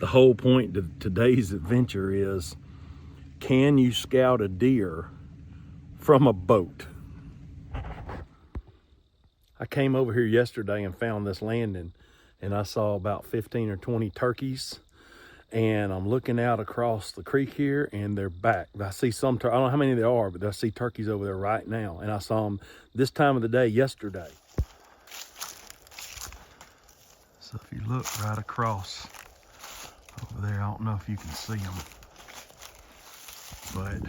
The whole point of today's adventure is, can you scout a deer from a boat? I came over here yesterday and found this landing, and I saw about 15 or 20 turkeys, and I'm looking out across the creek here, and they're back. I see some, I don't know how many there are, but I see turkeys over there right now, and I saw them this time of the day yesterday. So if you look right across over there, I don't know if you can see them, but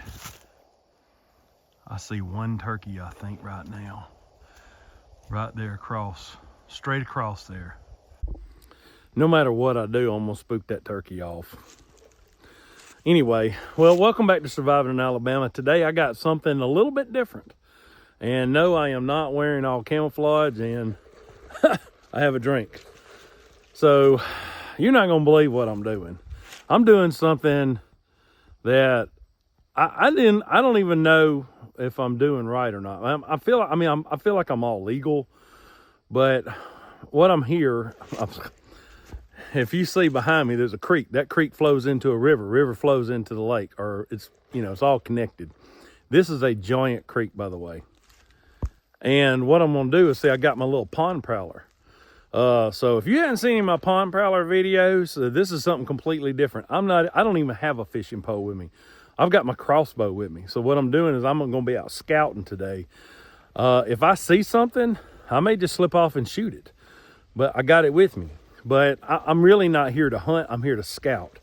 I see one turkey, I think, right now. Right there across, straight across there. No matter what I do, I'm gonna spook that turkey off. Anyway, well, welcome back to Surviving in Alabama. Today I got something a little bit different. And no, I am not wearing all camouflage, and I have a drink. So you're not gonna believe what I'm doing. I'm doing something that I don't even know if I'm doing right or not. I feel like I'm all legal, but what I'm here, if you see behind me, there's a creek. That creek flows into a river. River flows into the lake, or it's all connected. This is a giant creek, by the way. And what I'm gonna do is, see, I got my little pond prowler. So if you haven't seen any of my pond prowler videos, this is something completely different. I don't even have a fishing pole with me. I've got my crossbow with me. So what I'm doing is I'm gonna be out scouting today. If I see something, I may just slip off and shoot it, but I got it with me. But I'm really not here to hunt, I'm here to scout.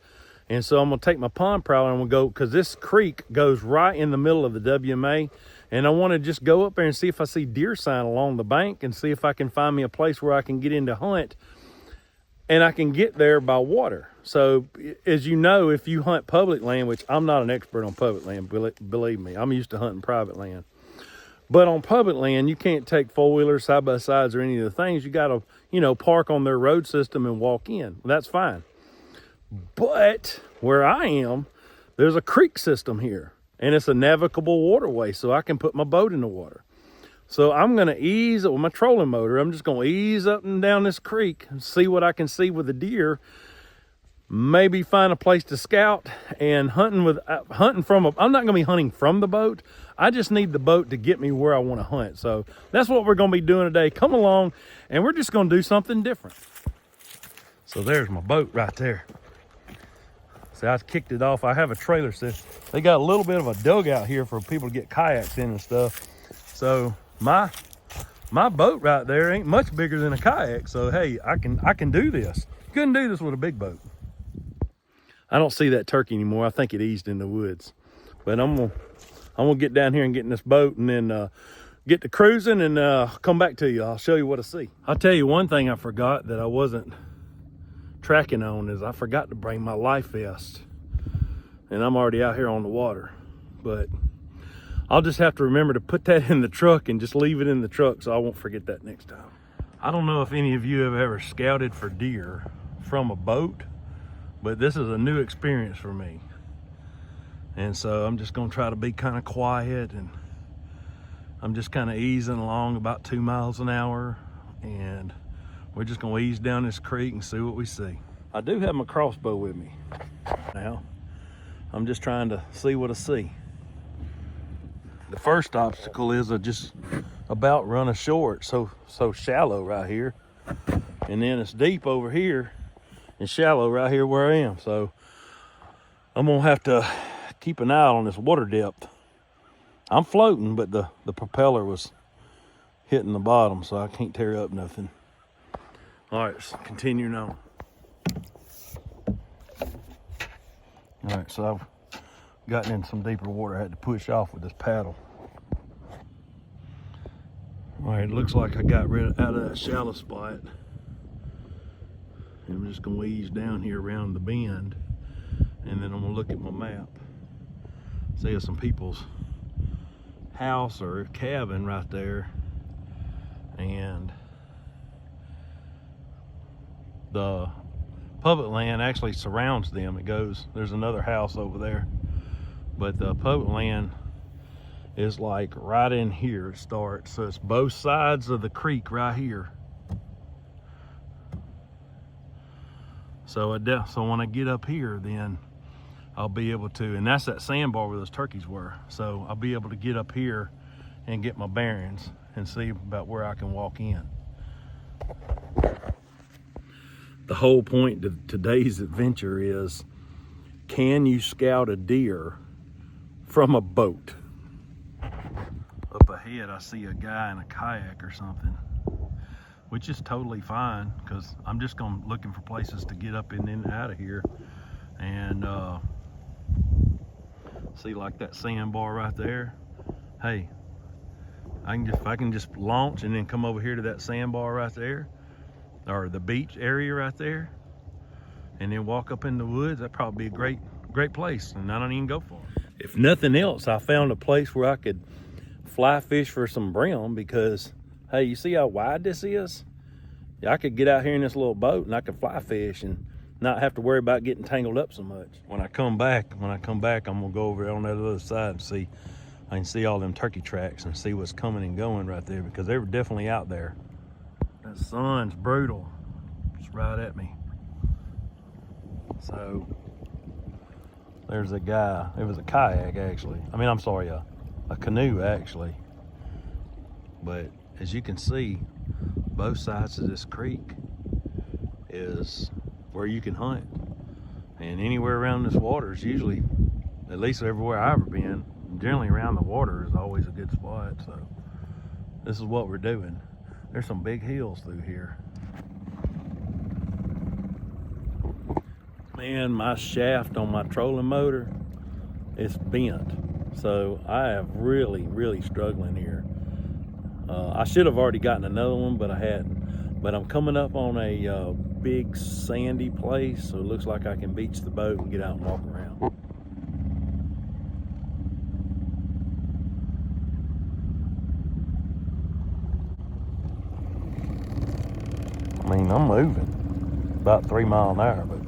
And so I'm gonna take my pond prowler and we'll go, cause this creek goes right in the middle of the WMA. And I wanna just go up there and see if I see deer sign along the bank, and see if I can find me a place where I can get in to hunt, and I can get there by water. So as you know, if you hunt public land, which I'm not an expert on public land, believe me, I'm used to hunting private land. But on public land, you can't take four-wheelers, side-by-sides, or any of the things. You gotta, park on their road system and walk in. That's fine. But where I am, there's a creek system here, and it's a navigable waterway, so I can put my boat in the water. So I'm gonna ease with my trolling motor. I'm just gonna ease up and down this creek and see what I can see with the deer. Maybe find a place to scout, and I'm not gonna be hunting from the boat. I just need the boat to get me where I wanna hunt. So that's what we're gonna be doing today. Come along, and we're just gonna do something different. So there's my boat right there. See, I kicked it off. I have a trailer set. They got a little bit of a dugout here for people to get kayaks in and stuff. So my boat right there ain't much bigger than a kayak. So hey, I can do this. Couldn't do this with a big boat. I don't see that turkey anymore. I think it eased in the woods. But I'm gonna get down here and get in this boat, and then get to cruising, and come back to you. I'll show you what I see. I'll tell you one thing I forgot that I wasn't tracking on, is I forgot to bring my life vest. And I'm already out here on the water. But I'll just have to remember to put that in the truck and just leave it in the truck, so I won't forget that next time. I don't know if any of you have ever scouted for deer from a boat, but this is a new experience for me. And so I'm just gonna try to be kind of quiet, and I'm just kind of easing along about 2 miles an hour, and we're just gonna ease down this creek and see what we see. I do have my crossbow with me now. I'm just trying to see what I see. The first obstacle is I just about run ashore. It's so shallow right here, and then it's deep over here and shallow right here where I am. So I'm gonna have to keep an eye on this water depth. I'm floating, but the propeller was hitting the bottom, so I can't tear up nothing. All right, let's continue on. All right, so I've gotten in some deeper water. I had to push off with this paddle. All right, it looks like I got out of that shallow spot. And I'm just gonna ease down here around the bend, and then I'm gonna look at my map. See, there's some people's house or cabin right there, and the public land actually surrounds them. There's another house over there, but the public land is like right in here. It starts, so it's both sides of the creek right here. So so when I get up here, then I'll be able to, and that's that sandbar where those turkeys were. So I'll be able to get up here and get my bearings and see about where I can walk in. The whole point of today's adventure is, can you scout a deer from a boat? Up ahead, I see a guy in a kayak or something, which is totally fine because I'm just looking for places to get up and out of here. And see, like that sandbar right there. Hey, if I can just launch and then come over here to that sandbar right there, or the beach area right there, and then walk up in the woods, that'd probably be a great place, and I don't even go for it. If nothing else, I found a place where I could fly fish for some brim, because hey, you see how wide this is? Yeah, I could get out here in this little boat and I could fly fish and not have to worry about getting tangled up so much. When I come back, I'm gonna go over on that other side and see. I can see all them turkey tracks and see what's coming and going right there, because they were definitely out there. That sun's brutal. It's right at me. So there's a guy. It was a kayak, actually. I mean, I'm sorry, a canoe, actually. But as you can see, both sides of this creek is where you can hunt. And anywhere around this water is usually, at least everywhere I've ever been, generally around the water is always a good spot. So this is what we're doing. There's some big hills through here. Man, my shaft on my trolling motor is bent. So I am really struggling here. I should have already gotten another one, but I hadn't. But I'm coming up on a big sandy place, so it looks like I can beach the boat and get out and walk around. I mean, I'm moving about 3 miles an hour, but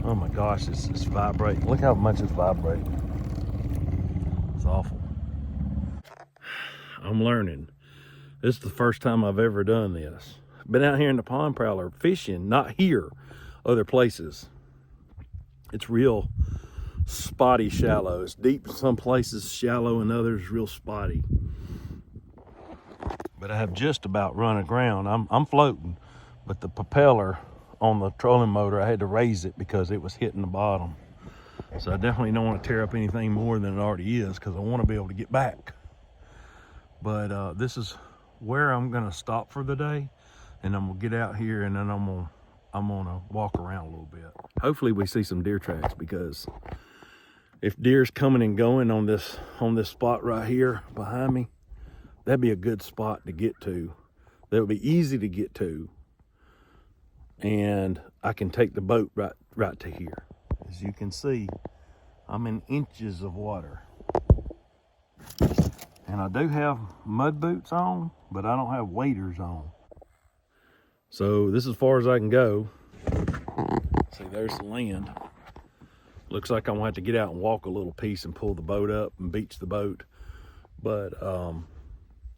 oh my gosh, it's vibrating. Look how much it's vibrating. It's awful. I'm learning. This is the first time I've ever done this. Been out here in the pond prowler fishing, not here, other places. It's real spotty shallow. It's deep in some places, shallow in others, real spotty. But I have just about run aground. I'm floating, but the propeller on the trolling motor, I had to raise it because it was hitting the bottom. So I definitely don't want to tear up anything more than it already is, because I want to be able to get back. But this is where I'm gonna stop for the day, and I'm gonna get out here, and then I'm gonna walk around a little bit. Hopefully we see some deer tracks, because if deer's coming and going on this spot right here behind me, that'd be a good spot to get to. That would be easy to get to, and I can take the boat right to here. As you can see, I'm in inches of water. And I do have mud boots on, but I don't have waders on. So this is as far as I can go. See, there's the land. Looks like I'm gonna have to get out and walk a little piece and pull the boat up and beach the boat. But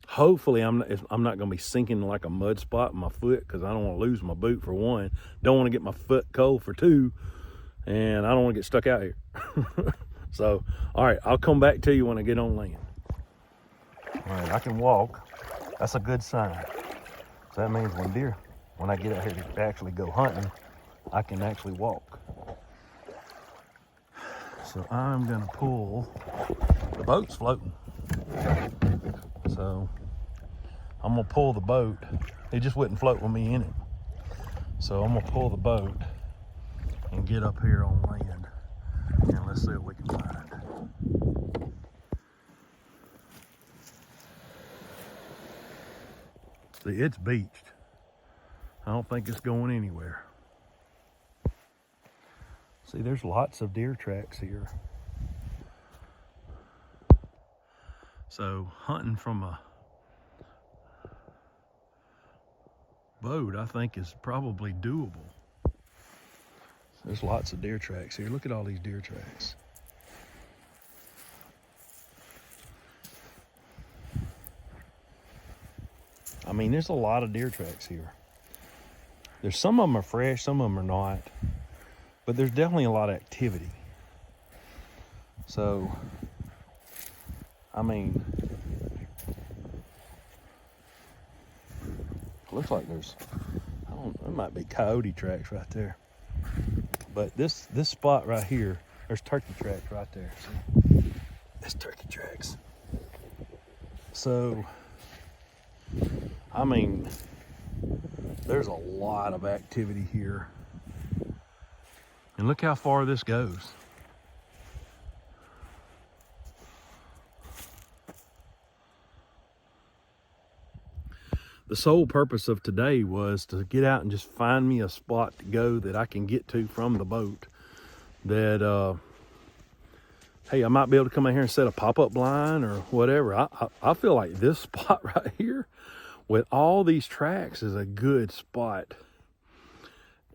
hopefully I'm not gonna be sinking like a mud spot in my foot, because I don't want to lose my boot, for one. Don't want to get my foot cold, for two. And I don't want to get stuck out here. So, all right, I'll come back to you when I get on land. All right, I can walk. That's a good sign. So that means when I get out here to actually go hunting, I can actually walk. So I'm gonna pull, the boat's floating. So I'm gonna pull the boat. It just wouldn't float with me in it. So I'm gonna pull the boat and get up here on land, and let's see what we can find. See, it's beached. I don't think it's going anywhere. See, there's lots of deer tracks here. So hunting from a boat, I think, is probably doable. There's lots of deer tracks here. Look at all these deer tracks. I mean, there's a lot of deer tracks here. Some of them are fresh, some of them are not. but there's definitely a lot of activity. So, I mean, looks like there's, there might be coyote tracks right there. But this spot right here, there's turkey tracks right there. See? That's turkey tracks. So, I mean, there's a lot of activity here. And look how far this goes. The sole purpose of today was to get out and just find me a spot to go that I can get to from the boat. That, hey, I might be able to come out here and set a pop-up blind or whatever. I feel like this spot right here with all these tracks is a good spot.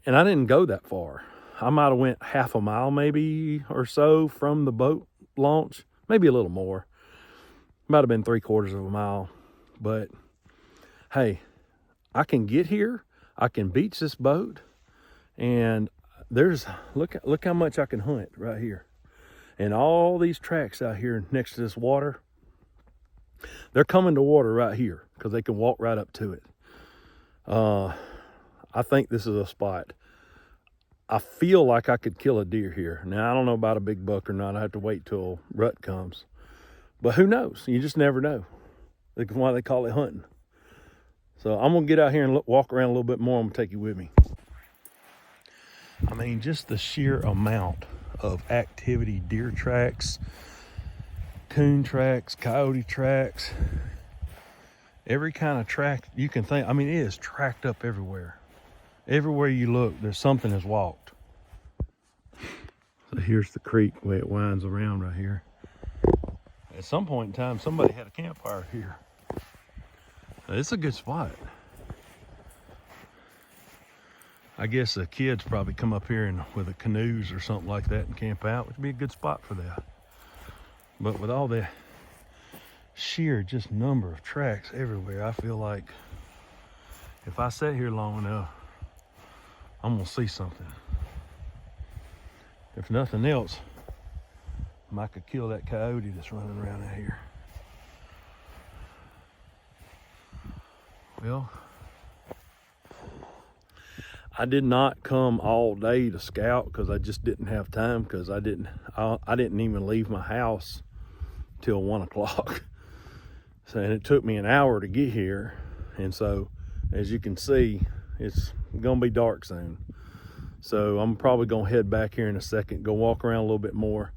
And I didn't go that far. I might have went half a mile maybe or so from the boat launch, maybe a little more. Might have been 3/4 of a mile. But hey, I can get here, I can beach this boat, and there's, look how much I can hunt right here. And all these tracks out here next to this water, they're coming to water right here because they can walk right up to it. I think this is a spot. I feel like I could kill a deer here. Now, I don't know about a big buck or not. I have to wait till rut comes. But who knows? You just never know. That's why they call it hunting. So I'm going to get out here and walk around a little bit more. I'm going to take you with me. I mean, just the sheer amount of activity, deer tracks, coon tracks, coyote tracks, every kind of track you can think. I mean, it is tracked up everywhere. Everywhere you look, there's something that's walked. So here's the creek where it winds around right here. At some point in time, somebody had a campfire here. It's a good spot. I guess the kids probably come up here and with the canoes or something like that and camp out, which would be a good spot for that. But with all the sheer just number of tracks everywhere, I feel like if I sat here long enough, I'm gonna see something. If nothing else, I could kill that coyote that's running around out here. Well, I did not come all day to scout because I just didn't have time, because I didn't even leave my house till 1 o'clock. So, and it took me an hour to get here. And so, as you can see, it's gonna be dark soon. So I'm probably gonna head back here in a second, go walk around a little bit more.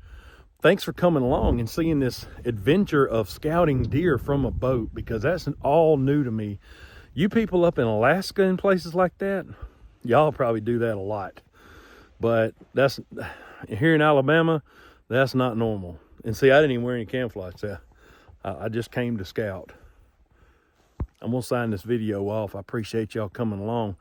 Thanks for coming along and seeing this adventure of scouting deer from a boat, because that's all new to me. You people up in Alaska and places like that, y'all probably do that a lot. But that's, here in Alabama, that's not normal. And see, I didn't even wear any camouflage. I just came to scout. I'm gonna sign this video off. I appreciate y'all coming along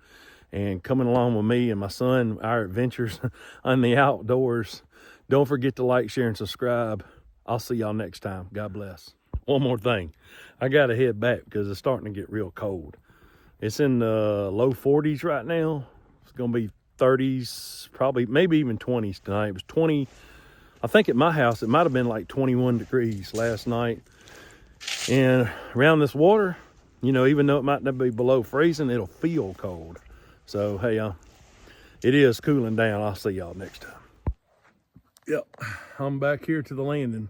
and coming along with me and my son, our adventures on the outdoors. Don't forget to like, share, and subscribe. I'll see y'all next time. God bless. One more thing. I gotta head back because it's starting to get real cold. It's in the low 40s right now. It's gonna be 30s, probably, maybe even 20s tonight. It was 20, I think at my house, it might have been like 21 degrees last night. And around this water, you know, even though it might not be below freezing, it'll feel cold. So, hey, it is cooling down. I'll see y'all next time. Yep, I'm back here to the landing.